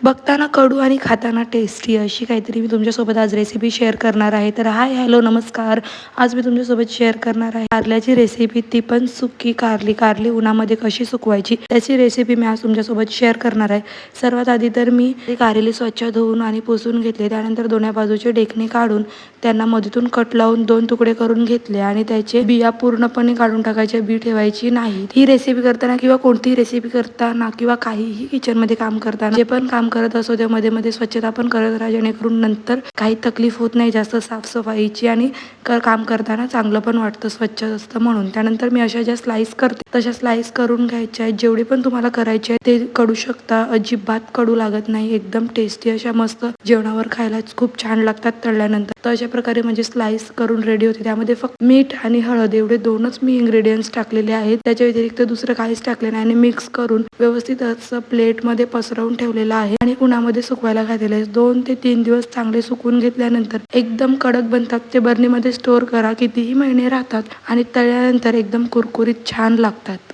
बघताना कडू आणि खाताना टेस्टी अशी काहीतरी मी तुमच्यासोबत आज रेसिपी शेअर करणार आहे. तर हाय हॅलो नमस्कार. आज मी तुमच्यासोबत शेअर करणार आहे कारल्याची रेसिपी, ती पण सुकी कारली. कारली उन्हामध्ये कशी सुकवायची त्याची रेसिपी मी आज तुमच्यासोबत शेअर करणार आहे. सर्वात आधी तर मी कारली स्वच्छ धुवून आणि पुसून घेतले. त्यानंतर दोन्ही बाजूचे डेकणे काढून त्यांना मधून कट लावून 2 तुकडे करून घेतले आणि त्याचे बिया पूर्णपणे काढून टाकायचे, बी ठेवायची नाही. ही रेसिपी करताना किंवा कोणतीही रेसिपी करताना किंवा काहीही किचनमध्ये काम करताना जे पण काम करत असो त्या मध्ये मध्ये स्वच्छता पण करत राहा, जेणेकरून नंतर काही तकलीफ होत नाही जास्त साफसफाईची आणि काम करताना चांगलं पण वाटतं, स्वच्छ असतं म्हणून. त्यानंतर मी अशा ज्या स्लाइस करते तशा स्लाइस करून घ्यायच्या आहेत. जेवढी पण तुम्हाला करायची आहे ते करू शकता, अजिबात कडू लागत नाही, एकदम टेस्टी अशा मस्त जेवणावर खायला खूप छान लागतात तळल्यानंतर. तर अशा प्रकारे म्हणजे स्लाइस करून रेडी होते. त्यामध्ये फक्त मीठ आणि हळद एवढे 2च मी इंग्रेडियंट्स टाकलेले आहेत. त्याच्या व्यतिरिक्त दुसरं काहीच टाकले नाही आणि मिक्स करून व्यवस्थित असं प्लेटमध्ये पसरवून ठेवलेलं आहे आणि उन्हामध्ये सुकवायला घातलेले आहे. 2 ते 3 दिवस चांगले सुकवून घेतल्यानंतर एकदम कडक बनतात. ते बरणीमध्ये स्टोअर करा, कितीही महिने राहतात आणि तळल्यानंतर एकदम कुरकुरीत छान लागतात.